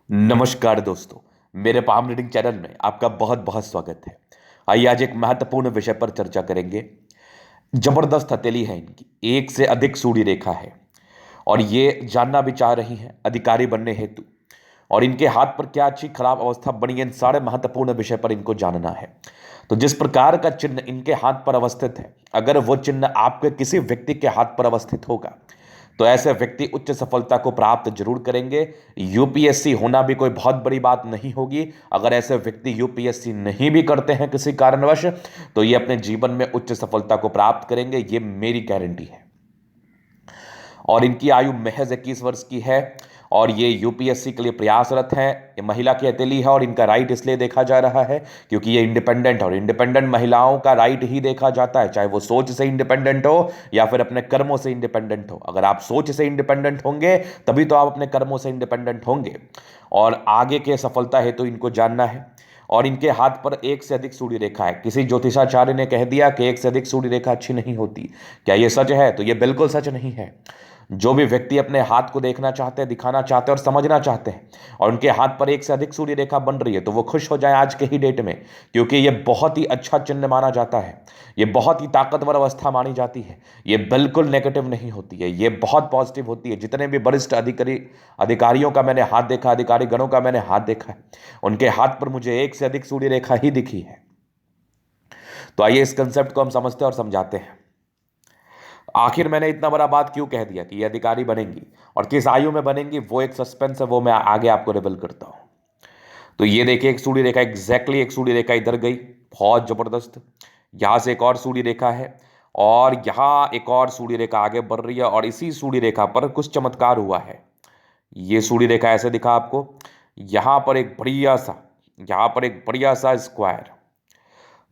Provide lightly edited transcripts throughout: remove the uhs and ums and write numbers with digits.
नमस्कार दोस्तों। मेरे पाम रीडिंग चैनल में आपका बहुत बहुत स्वागत है। आइए आज एक महत्वपूर्ण विषय पर चर्चा करेंगे। जबरदस्त हथेली है इनकी, एक से अधिक सूढ़ी रेखा है और ये जानना भी चाह रही हैं अधिकारी बनने हेतु, और इनके हाथ पर क्या अच्छी खराब अवस्था बनी है, इन सारे महत्वपूर्ण विषय पर इनको जानना है। तो जिस प्रकार का चिन्ह इनके हाथ पर अवस्थित है, अगर वो चिन्ह आपके किसी व्यक्ति के हाथ पर अवस्थित होगा तो ऐसे व्यक्ति उच्च सफलता को प्राप्त जरूर करेंगे। यूपीएससी होना भी कोई बहुत बड़ी बात नहीं होगी। अगर ऐसे व्यक्ति यूपीएससी नहीं भी करते हैं किसी कारणवश, तो ये अपने जीवन में उच्च सफलता को प्राप्त करेंगे, ये मेरी गारंटी है। और इनकी आयु महज 21 वर्ष की है और ये यूपीएससी के लिए प्रयासरत हैं। ये महिला की हथेली है और इनका राइट इसलिए देखा जा रहा है क्योंकि ये इंडिपेंडेंट, और इंडिपेंडेंट महिलाओं का राइट ही देखा जाता है, चाहे वो सोच से इंडिपेंडेंट हो या फिर अपने कर्मों से इंडिपेंडेंट हो। अगर आप सोच से इंडिपेंडेंट होंगे तभी तो आप अपने कर्मों से इंडिपेंडेंट होंगे। और आगे के सफलता हेतु इनको जानना है। और इनके हाथ पर एक से अधिक सूढ़ी रेखा है। किसी ज्योतिषाचार्य ने कह दिया कि एक से अधिक सूढ़ी रेखा अच्छी नहीं होती। क्या यह सच है? तो यह बिल्कुल सच नहीं है। जो भी व्यक्ति अपने हाथ को देखना चाहते हैं, दिखाना चाहते हैं और समझना चाहते हैं, और उनके हाथ पर एक से अधिक सूर्य रेखा बन रही है, तो वो खुश हो जाए आज के ही डेट में, क्योंकि ये बहुत ही अच्छा चिन्ह माना जाता है। ये बहुत ही ताकतवर अवस्था मानी जाती है। ये बिल्कुल नेगेटिव नहीं होती है, ये बहुत पॉजिटिव होती है। जितने भी वरिष्ठ अधिकारियों का मैंने हाथ देखा, अधिकारी गणों का मैंने हाथ देखा है, उनके हाथ पर मुझे एक से अधिक सूर्य रेखा ही दिखी है। तो आइए इस कंसेप्ट को हम समझते हैं और समझाते हैं। आखिर मैंने इतना बड़ा बात क्यों कह दिया कि ये अधिकारी बनेंगी और किस आयु में बनेंगी, वो एक सस्पेंस है, वो मैं आगे आपको रिवील करता हूं। तो ये देखिए, एक सूर्य रेखा, एग्जैक्टली एक सूर्य रेखा इधर गई, बहुत जबरदस्त। यहां से एक और सूर्य रेखा है और यहां एक और सूर्य रेखा आगे बढ़ रही है, और इसी सूर्य रेखा पर कुछ चमत्कार हुआ है। ये सूर्य रेखा ऐसे दिखा आपको, यहां पर एक बढ़िया सा, यहां पर एक बढ़िया सा स्क्वायर।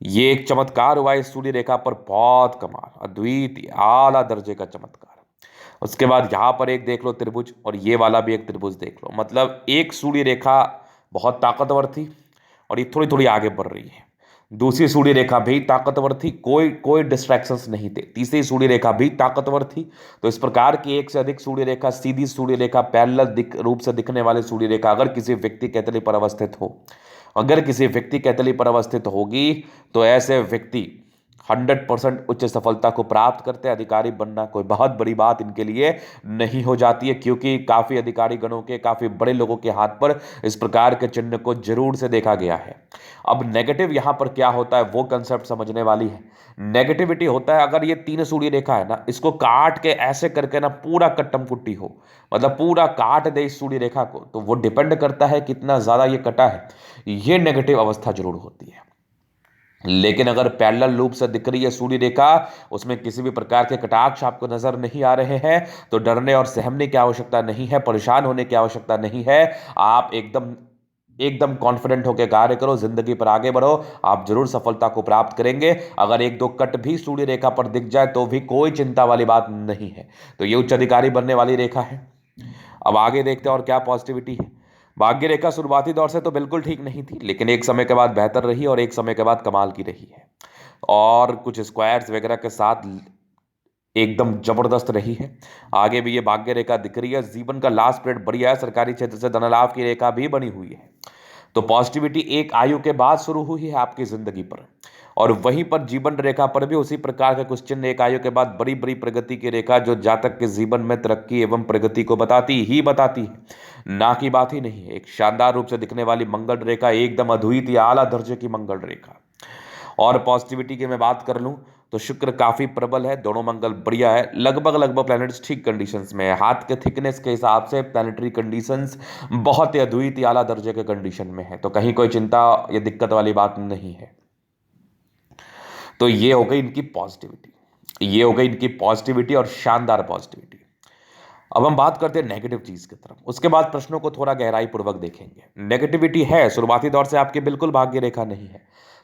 ये एक चमत्कार हुआ इस सूर्य रेखा पर, बहुत कमाल, अद्वितीय, आला दर्जे का चमत्कार। उसके बाद यहां पर एक देख लो त्रिभुज, और ये वाला भी एक त्रिभुज देख लो। मतलब एक सूर्य रेखा बहुत ताकतवर थी और ये थोड़ी थोड़ी आगे बढ़ रही है। दूसरी सूर्य रेखा भी ताकतवर थी, कोई कोई डिस्ट्रैक्शंस नहीं थे। तीसरी सूर्य रेखा भी ताकतवर थी। तो इस प्रकार की एक से अधिक सूर्य रेखा, सीधी सूर्य रेखा, पैरेलल रूप से दिखने वाली सूर्य रेखा अगर किसी व्यक्ति के तले पर अवस्थित हो, अगर किसी व्यक्ति के तली पर अवस्थित होगी, तो ऐसे व्यक्ति 100% उच्च सफलता को प्राप्त करते हैं। अधिकारी बनना कोई बहुत बड़ी बात इनके लिए नहीं हो जाती है, क्योंकि काफी अधिकारी गणों के, काफी बड़े लोगों के हाथ पर इस प्रकार के चिन्ह को जरूर से देखा गया है। अब नेगेटिव यहां पर क्या होता है वो कंसेप्ट समझने वाली है। नेगेटिविटी होता है अगर ये तीन सूर्य रेखा है ना, इसको काट के ऐसे करके ना पूरा कट्टम कुट्टी हो, मतलब पूरा काट दे इस सूर्य रेखा को, तो वो डिपेंड करता है कितना ज्यादा ये कटा है, ये नेगेटिव अवस्था जरूर होती है। लेकिन अगर पैरेलल रूप से दिख रही है सूर्य रेखा, उसमें किसी भी प्रकार के कटाक्ष आपको नजर नहीं आ रहे हैं, तो डरने और सहमने की आवश्यकता नहीं है, परेशान होने की आवश्यकता नहीं है। आप एकदम एकदम कॉन्फिडेंट होकर कार्य करो, जिंदगी पर आगे बढ़ो, आप जरूर सफलता को प्राप्त करेंगे। अगर एक दो कट भी सूर्य रेखा पर दिख जाए तो भी कोई चिंता वाली बात नहीं है। तो ये उच्च अधिकारी बनने वाली रेखा है। अब आगे देखते हैं और क्या पॉजिटिविटी है। भाग्य रेखा शुरुआती दौर से तो बिल्कुल ठीक नहीं थी, लेकिन एक समय के बाद बेहतर रही और एक समय के बाद कमाल की रही है, और कुछ स्क्वायर्स वगैरह के साथ एकदम जबरदस्त रही है। आगे भी ये भाग्य रेखा दिख रही है। जीवन का लास्ट पीरियड बढ़िया है, सरकारी क्षेत्र से धन लाभ की रेखा भी बनी हुई है। तो पॉजिटिविटी एक आयु के बाद शुरू हुई है आपकी जिंदगी पर, और वहीं पर जीवन रेखा पर भी उसी प्रकार के कुछ चिन्ह एक आयु के बाद बड़ी बड़ी प्रगति की रेखा, जो जातक के जीवन में तरक्की एवं प्रगति को बताती ही बताती है, ना की बात ही नहीं है। एक शानदार रूप से दिखने वाली मंगल रेखा, एकदम अद्वितीय आला दर्जे की मंगल रेखा। और पॉजिटिविटी की मैं बात कर लूं तो शुक्र काफी प्रबल है, दोनों मंगल बढ़िया है, लगभग लगभग प्लैनेट्स ठीक कंडीशंस में है। हाथ के थिकनेस के हिसाब से प्लैनेटरी कंडीशंस बहुत ही अद्वितीय आला दर्जे के कंडीशन में है, तो कहीं कोई चिंता या दिक्कत वाली बात नहीं है। तो ये हो गई इनकी पॉजिटिविटी, ये हो गई इनकी पॉजिटिविटी और शानदार पॉजिटिविटी। अब हम बात करते हैं नेगेटिव चीज की तरफ। उसके बाद प्रश्नों को थोड़ा गहराई पूर्वक देखेंगे। नेगेटिविटी है, शुरुआती दौर से आपकी बिल्कुल भाग्य रेखा नहीं है,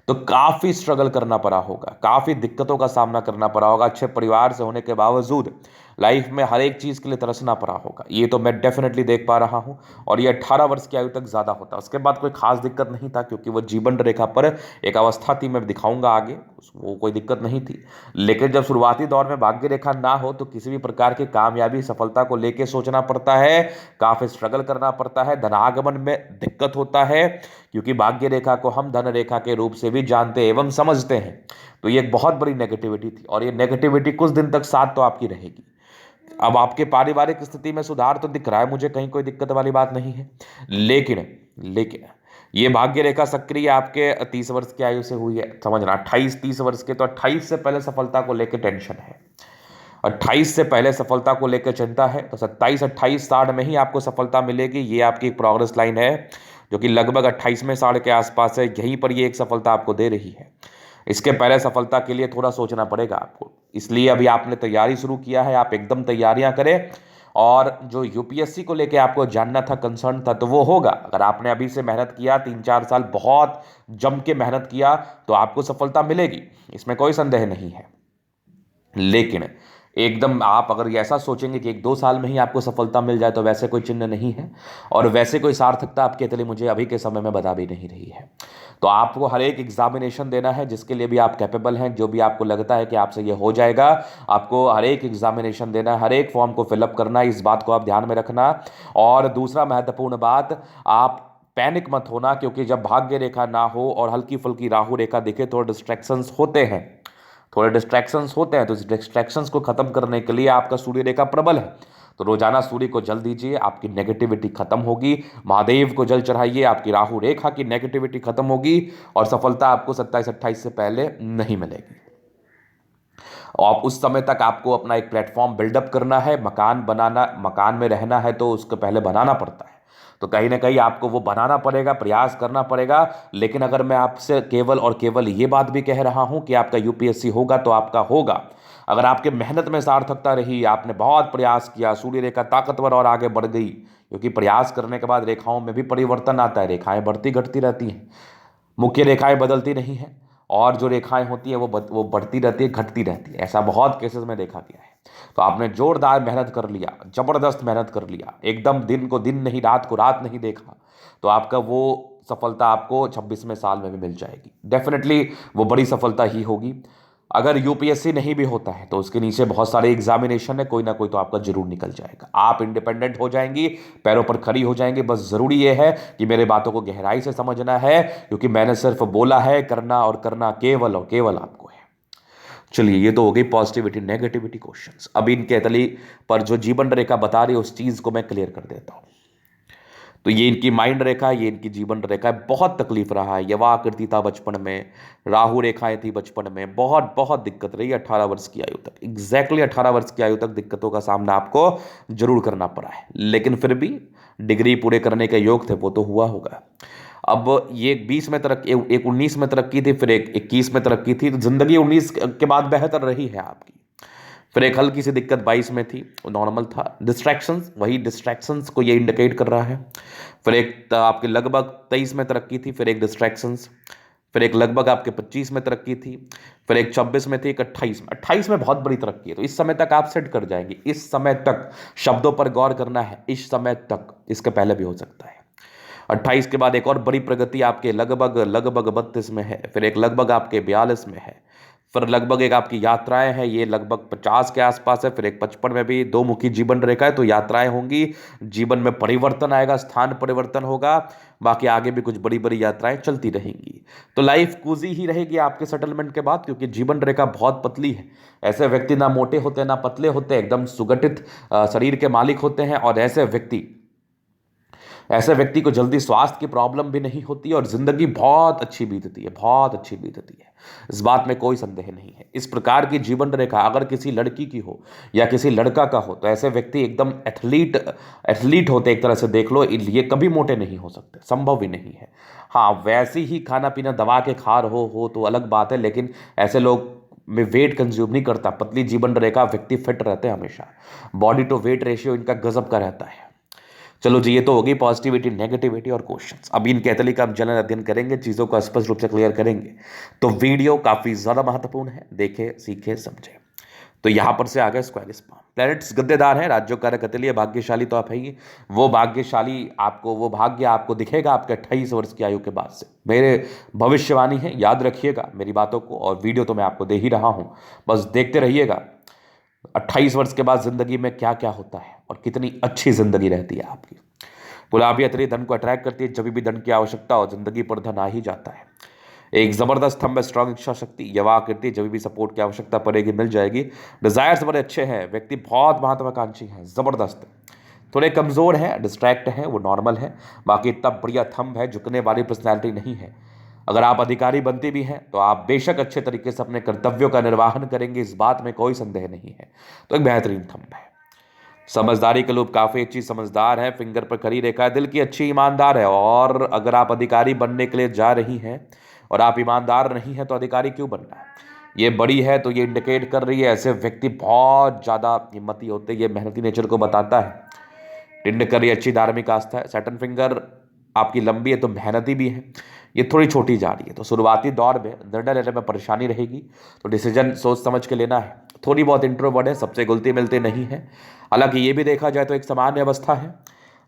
तो काफी स्ट्रगल करना पड़ा होगा, काफी दिक्कतों का सामना करना पड़ा होगा, अच्छे परिवार से होने के बावजूद लाइफ में हर एक चीज़ के लिए तरसना पड़ा होगा, ये तो मैं डेफिनेटली देख पा रहा हूँ। और ये 18 वर्ष की आयु तक ज़्यादा होता है, उसके बाद कोई खास दिक्कत नहीं था, क्योंकि वो जीवन रेखा पर एक अवस्था थी, मैं दिखाऊंगा आगे, वो कोई दिक्कत नहीं थी। लेकिन जब शुरुआती दौर में भाग्य रेखा ना हो तो किसी भी प्रकार की कामयाबी सफलता को लेकर सोचना पड़ता है, काफ़ी स्ट्रगल करना पड़ता है, धनागमन में दिक्कत होता है, क्योंकि भाग्य रेखा को हम धन रेखा के रूप से भी जानते एवं समझते हैं। तो ये एक बहुत बड़ी नेगेटिविटी थी, और ये नेगेटिविटी कुछ दिन तक साथ तो आपकी रहेगी। अब आपके पारिवारिक स्थिति में सुधार तो दिख रहा है मुझे, कहीं कोई दिक्कत वाली बात नहीं है। लेकिन लेकिन ये भाग्य रेखा सक्रिय आपके 30 वर्ष की आयु से हुई है, समझना 28-30 वर्ष के, तो 28 से पहले सफलता को लेकर टेंशन है, 28 से पहले सफलता को लेकर चिंता है, तो 27-28-60 में ही आपको सफलता मिलेगी। ये आपकी एक प्रोग्रेस लाइन है जो कि लगभग 28वें साल के आसपास है, यहीं पर ये एक सफलता आपको दे रही है। इसके पहले सफलता के लिए थोड़ा सोचना पड़ेगा आपको, इसलिए अभी आपने तैयारी शुरू किया है, आप एकदम तैयारियां करें। और जो यूपीएससी को लेके आपको जानना था, कंसर्न था, तो वो होगा। अगर आपने अभी से मेहनत किया, 3-4 साल बहुत जम के मेहनत किया, तो आपको सफलता मिलेगी, इसमें कोई संदेह नहीं है। लेकिन एकदम आप अगर ये ऐसा सोचेंगे कि 1-2 साल में ही आपको सफलता मिल जाए, तो वैसे कोई चिन्ह नहीं है, और वैसे कोई सार्थकता आपके लिए मुझे अभी के समय में बता भी नहीं रही है। तो आपको हर एक एग्जामिनेशन देना है जिसके लिए भी आप कैपेबल हैं, जो भी आपको लगता है कि आपसे ये हो जाएगा, आपको हर एक एग्जामिनेशन देना है, हर एक फॉर्म को फिलअप करना है, इस बात को आप ध्यान में रखना। और दूसरा महत्वपूर्ण बात, आप पैनिक मत होना, क्योंकि जब भाग्य रेखा ना हो और हल्की फुल्की राहु रेखा दिखे तो डिस्ट्रैक्शंस होते हैं, थोड़े डिस्ट्रैक्शंस होते हैं। तो इस डिस्ट्रैक्शंस को खत्म करने के लिए आपका सूर्य रेखा प्रबल है, तो रोजाना सूर्य को जल दीजिए, आपकी नेगेटिविटी खत्म होगी। महादेव को जल चढ़ाइए, आपकी राहु रेखा की नेगेटिविटी खत्म होगी, और सफलता आपको 27-28 से पहले नहीं मिलेगी। और उस समय तक आपको अपना एक प्लेटफॉर्म बिल्डअप करना है, मकान बनाना, मकान में रहना है तो उसको पहले बनाना पड़ता है, तो कहीं ना कहीं आपको वो बनाना पड़ेगा, प्रयास करना पड़ेगा। लेकिन अगर मैं आपसे केवल और केवल ये बात भी कह रहा हूं कि आपका यूपीएससी होगा, तो आपका होगा। अगर आपके मेहनत में सार्थकता रही, आपने बहुत प्रयास किया, सूर्य रेखा ताकतवर और आगे बढ़ गई, क्योंकि प्रयास करने के बाद रेखाओं में भी परिवर्तन आता है, रेखाएं बढ़ती घटती रहती हैं, मुख्य रेखाएं बदलती नहीं हैं, और जो रेखाएं होती हैं वो बढ़ती रहती है, घटती रहती है, ऐसा बहुत केसेस में देखा गया है। तो आपने जोरदार मेहनत कर लिया, जबरदस्त मेहनत कर लिया, एकदम दिन को दिन नहीं, रात को रात नहीं देखा, तो आपका वो सफलता आपको 26वें साल में भी मिल जाएगी, डेफिनेटली वो बड़ी सफलता ही होगी। अगर यूपीएससी नहीं भी होता है तो उसके नीचे बहुत सारे एग्जामिनेशन है, कोई ना कोई तो आपका जरूर निकल जाएगा, आप इंडिपेंडेंट हो जाएंगी, पैरों पर खड़ी हो जाएंगे। बस जरूरी ये है कि मेरे बातों को गहराई से समझना है, क्योंकि मैंने सिर्फ बोला है, करना और करना केवल और केवल आपको है। चलिए, ये तो हो गई पॉजिटिविटी नेगेटिविटी क्वेश्चंस। अब इनके तली पर जो जीवन रेखा बता रही है उस चीज को मैं क्लियर कर देता हूं। तो ये इनकी माइंड रेखा, ये इनकी जीवन रेखा है, बहुत तकलीफ रहा है, यवा आकृति था बचपन में, राहु रेखाएं थी बचपन में, बहुत बहुत दिक्कत रही 18 वर्ष की आयु तक, एग्जैक्टली 18 वर्ष की आयु तक दिक्कतों का सामना आपको जरूर करना पड़ा है। लेकिन फिर भी डिग्री पूरे करने के योग थे, वो तो हुआ होगा। अब ये 20 में तरक्की, एक 19 में तरक्की थी, फिर एक 21 में तरक्की थी, तो जिंदगी 19 के बाद बेहतर रही है आपकी। फिर एक हल्की सी दिक्कत 22 में थी, वो नॉर्मल था, डिस्ट्रैक्शंस, वही डिस्ट्रैक्शंस को ये इंडिकेट कर रहा है। फिर एक आपके लगभग 23 में तरक्की थी, फिर एक डिस्ट्रैक्शंस, फिर एक लगभग आपके 25 में तरक्की थी, फिर एक 26 में थी, एक 28 में। 28 में बहुत बड़ी तरक्की है, तो इस समय तक आप सेट कर जाएंगे, इस समय तक, शब्दों पर गौर करना है, इस समय तक, इसके पहले भी हो सकता है। 28 के बाद एक और बड़ी प्रगति आपके लगभग लगभग 32 में है, फिर एक लगभग आपके 42 में है, फिर लगभग एक आपकी यात्राएं हैं, ये लगभग 50 के आसपास है, फिर एक 55 में भी दो मुखी जीवन रेखा है, तो यात्राएं होंगी, जीवन में परिवर्तन आएगा, स्थान परिवर्तन होगा, बाकी आगे भी कुछ बड़ी बड़ी यात्राएं चलती रहेंगी। तो लाइफ कूजी ही रहेगी आपके सेटलमेंट के बाद, क्योंकि जीवन रेखा बहुत पतली है। ऐसे व्यक्ति ना मोटे होते ना पतले होते, एकदम सुगठित शरीर के मालिक होते हैं, और ऐसे व्यक्ति को जल्दी स्वास्थ्य की प्रॉब्लम भी नहीं होती, और जिंदगी बहुत अच्छी बीतती है, बहुत अच्छी बीतती है, इस बात में कोई संदेह नहीं है। इस प्रकार की जीवन रेखा अगर किसी लड़की की हो या किसी लड़का का हो, तो ऐसे व्यक्ति एकदम एथलीट होते, एक तरह से देख लो, ये कभी मोटे नहीं हो सकते, संभव ही नहीं है। हाँ, वैसे ही खाना पीना दबा के खा रहो हो तो अलग बात है, लेकिन ऐसे लोग में वेट कंज्यूम नहीं करता, पतली जीवन रेखा व्यक्ति फिट रहते हैं हमेशा, बॉडी टू वेट रेशियो इनका गजब का रहता है। चलो जी, ये तो होगी पॉजिटिविटी नेगेटिविटी और क्वेश्चंस। अब इन कैथली का हम जनरल अध्ययन करेंगे, चीज़ों को स्पष्ट रूप से क्लियर करेंगे, तो वीडियो काफ़ी ज़्यादा महत्वपूर्ण है, देखें सीखें समझें। तो यहां पर से आ गया स्क्वायर स्पाम। प्लैनेट्स गद्देदार हैं, राज्यों का कतलिय भाग्यशाली तो आप है ही। वो भाग्यशाली आपको, वो भाग्य आपको दिखेगा आपके 28 वर्ष की आयु के बाद से। मेरे भविष्यवाणी है, याद रखिएगा मेरी बातों को, और वीडियो तो मैं आपको दे ही रहा हूं, बस देखते रहिएगा 28 वर्ष के बाद जिंदगी में क्या क्या होता है और कितनी अच्छी जिंदगी रहती है आपकी। गुलाबी अतरी धन को अट्रैक्ट करती है, जब भी धन की आवश्यकता हो जिंदगी पर धन आ ही जाता है। एक जबरदस्त स्तंभ है, स्ट्रांग इच्छा शक्ति, यवा आकृति, जब भी सपोर्ट की आवश्यकता पड़ेगी मिल जाएगी। डिजायर्स बड़े अच्छे हैं, व्यक्ति बहुत महत्वाकांक्षी है, जबरदस्त। थोड़े कमजोर हैं, डिस्ट्रैक्ट हैं, वो नॉर्मल है। बाकी इतना बढ़िया थंब है, झुकने वाली पर्सनैलिटी नहीं है। अगर आप अधिकारी बनते भी हैं तो आप बेशक अच्छे तरीके से अपने कर्तव्यों का निर्वहन करेंगे, इस बात में कोई संदेह नहीं है। तो एक बेहतरीन थंब है। समझदारी के लोग काफी अच्छी समझदार है, फिंगर पर खड़ी रेखा है, दिल की अच्छी ईमानदार है। और अगर आप अधिकारी बनने के लिए जा रही हैं और आप ईमानदार नहीं है तो अधिकारी क्यों बनना है? ये बड़ी है तो ये इंडिकेट कर रही है ऐसे व्यक्ति बहुत ज्यादा हिम्मती होते हैं, ये मेहनती नेचर को बताता है। टिंड कर ये अच्छी धार्मिक आस्था है। सैटर्न फिंगर आपकी लंबी है तो मेहनती भी है, ये थोड़ी छोटी जा रही है तो शुरुआती दौर में निर्णय लेने में परेशानी रहेगी, तो डिसीजन सोच समझ के लेना है। थोड़ी बहुत इंट्रोवर्ट है, सबसे घुलते मिलते नहीं है। हालांकि ये भी देखा जाए तो एक सामान्य अवस्था है।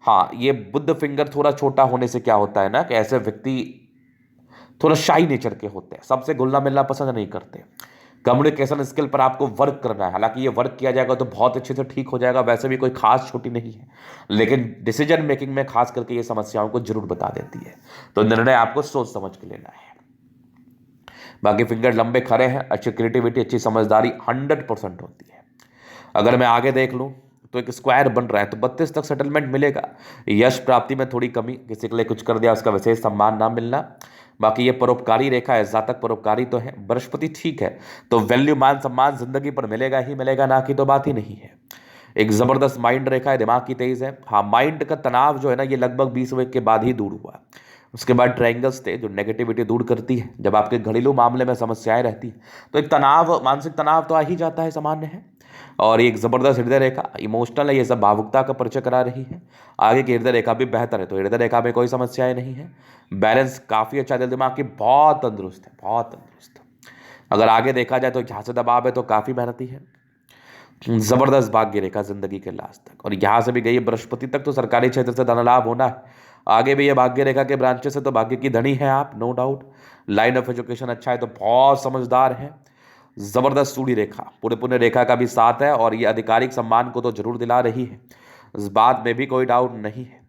हाँ, ये बुद्ध फिंगर थोड़ा छोटा होने से क्या होता है ना कि ऐसे व्यक्ति थोड़ा शाई नेचर के होते हैं, सबसे घुलना मिलना पसंद नहीं करते। कम्युनिकेशन स्किल पर आपको वर्क करना है, हालांकि ये वर्क किया जाएगा तो बहुत अच्छे से ठीक हो जाएगा, वैसे भी कोई खास छोटी नहीं है, लेकिन डिसीजन मेकिंग में खास करके ये समस्याओं को जरूर बता देती है। तो निर्णय आपको सोच समझ के लेना है। बाकी फिंगर लंबे खड़े हैं, अच्छी क्रिएटिविटी, अच्छी समझदारी 100% होती है। अगर मैं आगे देख लूँ तो एक स्क्वायर बन रहा है तो 32 तक सेटलमेंट मिलेगा। यश प्राप्ति में थोड़ी कमी, किसी के लिए कुछ कर दिया उसका विशेष सम्मान ना मिलना। बाकी ये परोपकारी रेखा है, जातक परोपकारी तो है, बृहस्पति ठीक है, तो वैल्यू मान सम्मान जिंदगी पर मिलेगा ही मिलेगा, ना की तो बात ही नहीं है। एक जबरदस्त माइंड रेखा है, दिमाग की तेज है। हाँ, माइंड का तनाव जो है ना ये लगभग 20 वर्ष के बाद ही दूर हुआ। उसके बाद ट्रायंगल्स थे जो नेगेटिविटी दूर करती है। जब आपके घरेलू मामले में समस्याएं रहती हैं तो एक तनाव, मानसिक तनाव तो आ ही जाता है, सामान्य है। और एक जबरदस्त हृदय रेखा, इमोशनल है, ये सब भावुकता का परिचय करा रही है। आगे की हृदय रेखा भी बेहतर है, तो हृदय रेखा में कोई समस्याएं नहीं है। बैलेंस काफी अच्छा, दिल दिमाग की बहुत तंदुरुस्त है, बहुत तंदुरुस्त। अगर आगे देखा जाए तो यहाँ से दबाव है तो काफी मेहनती है। जबरदस्त भाग्य रेखा जिंदगी के लास्ट तक, और यहां से भी गई बृहस्पति तक, तो सरकारी क्षेत्र से धन लाभ होना है। आगे भी ये भाग्य रेखा के ब्रांचेस है तो भाग्य की धनी है आप, no doubt. Line of education अच्छा है तो बहुत समझदार है। जबरदस्त सूर्य रेखा, पूरे पुण्य रेखा का भी साथ है, और ये आधिकारिक सम्मान को तो जरूर दिला रही है, इस बात में भी कोई डाउट नहीं है।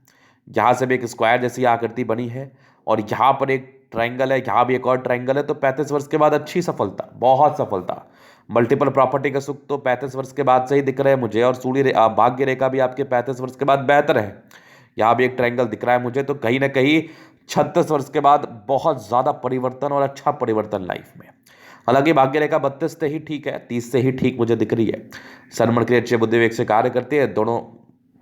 यहाँ से भी एक स्क्वायर जैसी आकृति बनी है, और यहाँ पर एक ट्रायंगल है, यहाँ भी एक और ट्रायंगल है, तो 35 वर्ष के बाद अच्छी सफलता, बहुत सफलता। मल्टीपल प्रॉपर्टी का सुख तो 35 वर्ष के बाद से ही दिख रहा है मुझे, और भाग्य रेखा भी आपके 35 वर्ष के बाद बेहतर है। यहाँ भी एक ट्रायंगल दिख रहा है मुझे, तो कहीं ना कहीं 36 वर्ष के बाद बहुत ज़्यादा परिवर्तन और अच्छा परिवर्तन लाइफ में। हालांकि भाग्य रेखा 32 से ही ठीक है, 30 से ही ठीक मुझे दिख रही है। सरमण के अच्छे बुद्धि विवेक से कार्य करती है, दोनों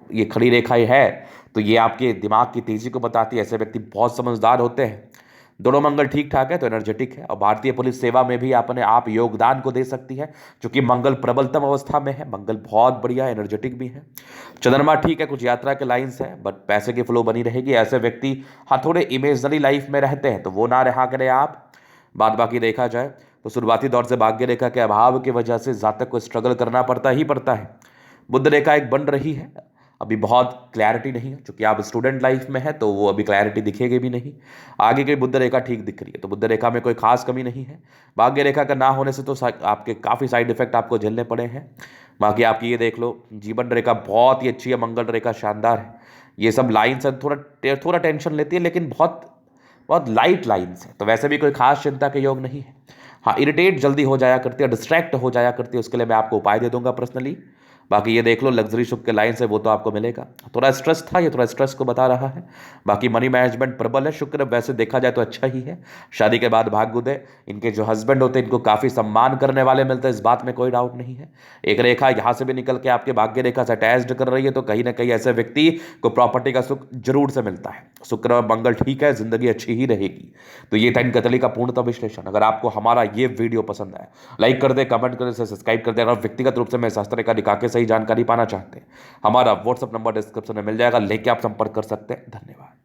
ये खड़ी रेखाएं है तो ये आपके दिमाग की तेजी को बताती है। ऐसे व्यक्ति बहुत समझदार होते हैं। दोनों मंगल ठीक ठाक है तो एनर्जेटिक है, और भारतीय पुलिस सेवा में भी अपने आप योगदान को दे सकती है, क्योंकि मंगल प्रबलतम अवस्था में है। मंगल बहुत बढ़िया एनर्जेटिक भी है। चंद्रमा ठीक है, कुछ यात्रा के लाइन्स है, बट पैसे की फ्लो बनी रहेगी। ऐसे व्यक्ति हाँ थोड़े इमेजनरी लाइफ में रहते हैं तो वो ना रहा करें आप। बाद बाकी देखा जाए तो शुरुआती दौर से भाग्य रेखा के अभाव की वजह से जातक को स्ट्रगल करना पड़ता ही पड़ता है। बुध रेखा एक बन रही है, अभी बहुत क्लैरिटी नहीं है, क्योंकि आप स्टूडेंट लाइफ में है तो वो अभी क्लैरिटी दिखेगी भी नहीं। आगे की बुध रेखा ठीक दिख रही है, तो बुध रेखा में कोई खास कमी नहीं है। भाग्य रेखा का ना होने से तो आपके काफ़ी साइड इफेक्ट आपको झेलने पड़े हैं। बाकी आपकी ये देख लो, जीवन रेखा बहुत ही अच्छी है, मंगल रेखा शानदार है। ये सब लाइन्स थोड़ा टेंशन लेती है, लेकिन बहुत बहुत लाइट लाइन्स है, तो वैसे भी कोई खास चिंता के योग नहीं है। हाँ, इरिटेट जल्दी हो जाया करती है, डिस्ट्रैक्ट हो जाया करती है, उसके लिए मैं आपको उपाय दे दूंगा पर्सनली। बाकी ये देख लो, लग्जरी सुख के लाइन से वो तो आपको मिलेगा। थोड़ा स्ट्रेस था, ये थोड़ा स्ट्रेस को बता रहा है। बाकी मनी मैनेजमेंट प्रबल है, शुक्र वैसे देखा जाए तो अच्छा ही है। शादी के बाद भाग्य उदय, इनके जो हस्बैंड होते हैं इनको काफ़ी सम्मान करने वाले मिलते हैं, इस बात में कोई डाउट नहीं है। एक रेखा यहाँ से भी निकल के आपके भाग्य रेखा से अटैच्ड कर रही है, तो कहीं ना कहीं ऐसे व्यक्ति को प्रॉपर्टी का सुख जरूर से मिलता है। शुक्र और मंगल ठीक है, जिंदगी अच्छी ही रहेगी। तो ये था इन कतली का पूर्णतः विश्लेषण। अगर आपको हमारा ये वीडियो पसंद आए, लाइक कर दे, कमेंट कर दे, सब्सक्राइब कर दे। अगर व्यक्तिगत रूप से मैं शास्त्र का दिखा के सही जानकारी पाना चाहते हैं, हमारा व्हाट्सएप नंबर डिस्क्रिप्शन में मिल जाएगा, लेके आप संपर्क कर सकते हैं। धन्यवाद।